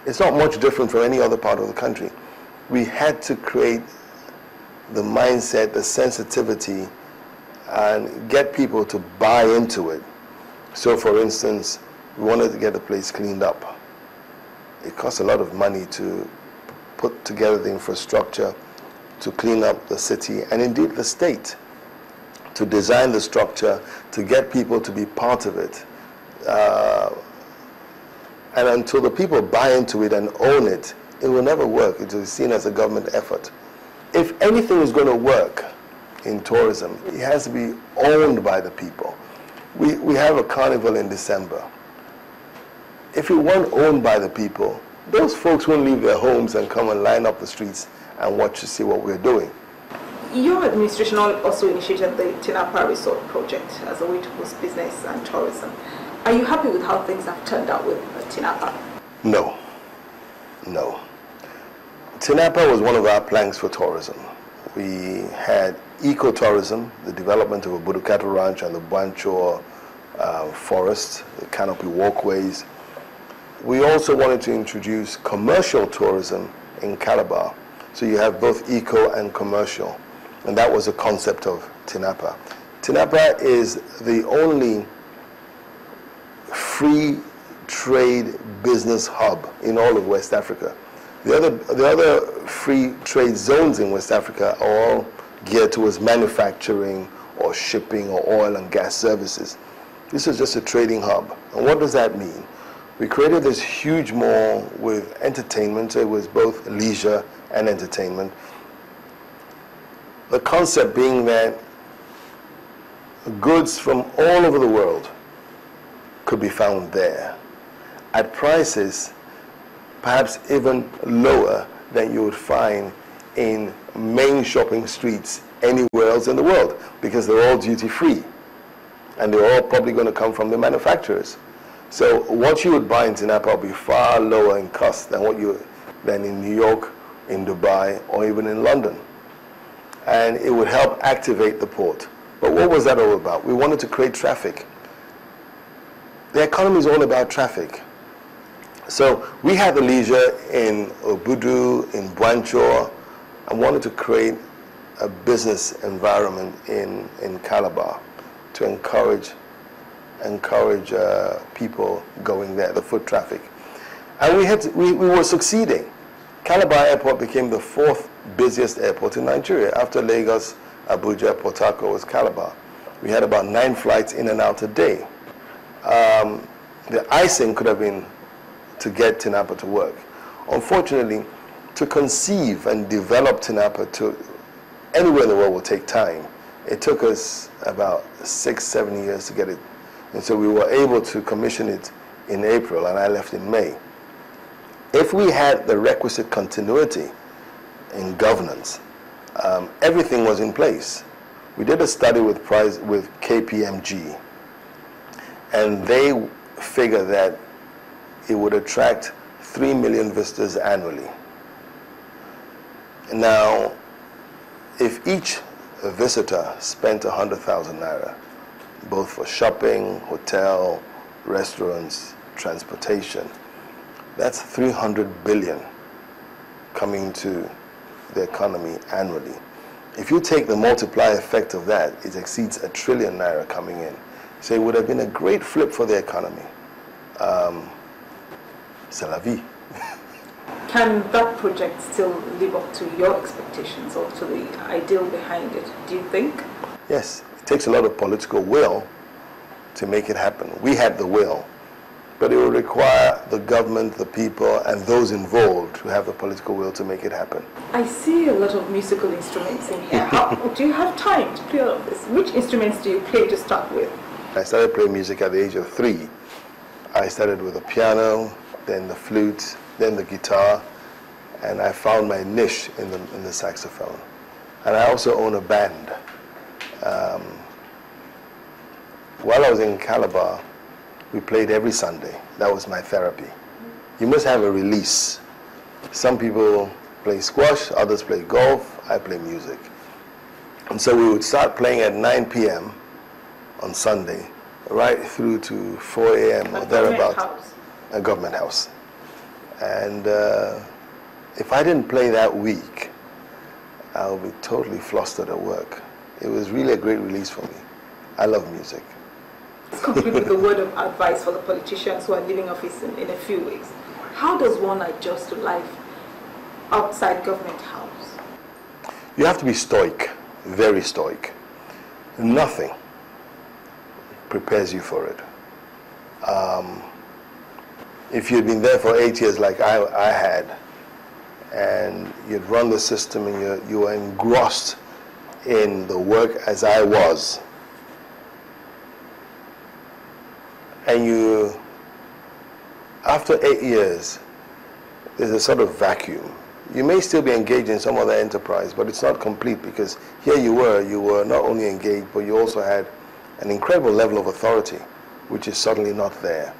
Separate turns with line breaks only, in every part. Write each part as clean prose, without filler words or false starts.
It's not much different from any other part of the country. We had to create the mindset, the sensitivity, and get people to buy into it. So for instance, we wanted to get the place cleaned up. It costs a lot of money to put together the infrastructure to clean up the city, and indeed the state, to design the structure, to get people to be part of it. And until the people buy into it and own it, it will never work. It will be seen as a government effort. If anything is going to work in tourism, it has to be owned by the people. We have a carnival in December. If it weren't owned by the people, those folks won't leave their homes and come and line up the streets and watch to see what we're doing.
Your administration also initiated the Tinapa Resort project as a way to boost business and tourism. Are you happy with how things have turned out with Tinapa?
No. Tinapa was one of our planks for tourism. We had ecotourism, the development of a Budukatu Ranch and the Bancho forest, the canopy walkways. We also wanted to introduce commercial tourism in Calabar. So you have both eco and commercial. And that was the concept of Tinapa. Tinapa is the only free trade business hub in all of West Africa. The other free trade zones in West Africa are all geared towards manufacturing or shipping or oil and gas services. This is just a trading hub. And what does that mean? We created this huge mall with entertainment, so it was both leisure and entertainment. The concept being that goods from all over the world could be found there at prices perhaps even lower than you would find in main shopping streets anywhere else in the world, because they're all duty-free and they're all probably going to come from the manufacturers. So what you would buy in Tinapa will be far lower in cost than than in New York, in Dubai, or even in London. And it would help activate the port. But what was that all about? We wanted to create traffic. The economy is all about traffic. So we had the leisure in Obudu, in Bancho, and wanted to create a business environment in Calabar to encourage people going there, the foot traffic. And we were succeeding. Calabar Airport became the fourth busiest airport in Nigeria. After Lagos, Abuja, Port Harcourt was Calabar. We had about 9 flights in and out a day. The icing could have been to get Tinapa to work. Unfortunately, to conceive and develop Tinapa to anywhere in the world will take time. It took us about 6-7 years to get it. And so we were able to commission it in April, and I left in May. If we had the requisite continuity in governance, everything was in place. We did a study with KPMG, and they figure that it would attract 3 million visitors annually. Now, if each visitor spent 100,000 naira, both for shopping, hotel, restaurants, transportation, that's 300 billion coming to the economy annually. If you take the multiplier effect of that, it exceeds 1 trillion naira coming in. So it would have been a great flip for the economy. C'est la vie.
Can that project still live up to your expectations or to the ideal behind it, do you think?
Yes, it takes a lot of political will to make it happen. We had the will, but it will require the government, the people, and those involved to have the political will to make it happen.
I see a lot of musical instruments in here. Do you have time to play all of this? Which instruments do you play to start with?
I started playing music at the age of 3. I started with the piano, then the flute, then the guitar, and I found my niche in the saxophone. And I also own a band. While I was in Calabar, we played every Sunday. That was my therapy. You must have a release. Some people play squash, others play golf, I play music. And so we would start playing at 9 p.m. on Sunday, right through to 4 a.m. or thereabouts. A government house. And if I didn't play that week, I would be totally flustered at work. It was really a great release for me. I love music.
Let's conclude with a word of advice for the politicians who are leaving office in a few weeks. How does one adjust to life outside government house?
You have to be stoic, very stoic. Nothing prepares you for it. If you'd been there for 8 years like I had, and you'd run the system and you were engrossed in the work as I was, and you, after 8 years, there's a sort of vacuum. You may still be engaged in some other enterprise, but it's not complete, because here you were not only engaged, but you also had an incredible level of authority, which is suddenly not there.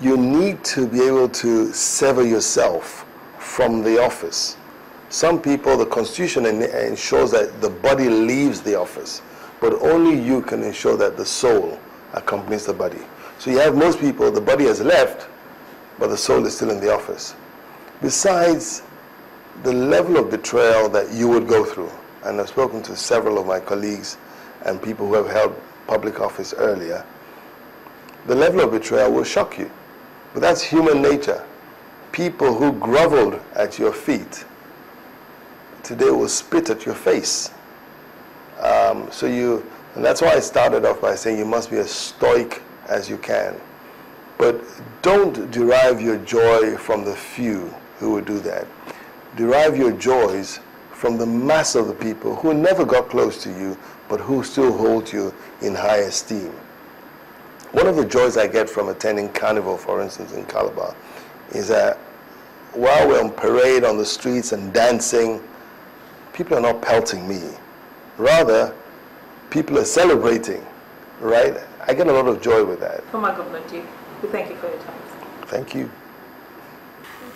You need to be able to sever yourself from the office. Some people, the Constitution ensures that the body leaves the office, but only you can ensure that the soul accompanies the body. So you have most people, the body has left, but the soul is still in the office. Besides the level of betrayal that you would go through, and I've spoken to several of my colleagues and people who have held public office earlier, the level of betrayal will shock you. But that's human nature. People who groveled at your feet today will spit at your face. And that's why I started off by saying you must be as stoic as you can. But don't derive your joy from the few who would do that. Derive your joys from the mass of the people who never got close to you, but who still hold you in high esteem. One of the joys I get from attending Carnival, for instance, in Calabar, is that while we're on parade on the streets and dancing, people are not pelting me. Rather, people are celebrating, right? I get a lot of joy with that.
From our government, we thank you for your time.
Thank you.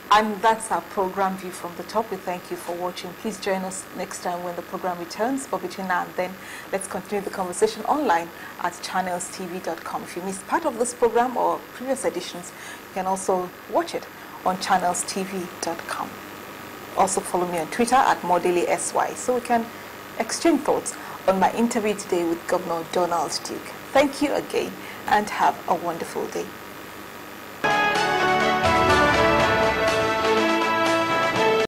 And that's our program View from the Top. We thank you for watching. Please join us next time when the program returns. But between now and then, let's continue the conversation online at channelstv.com. If you missed part of this program or previous editions, you can also watch it on channelstv.com. Also follow me on Twitter at MoDailySY so we can exchange thoughts on my interview today with Governor Donald Duke. Thank you again and have a wonderful day.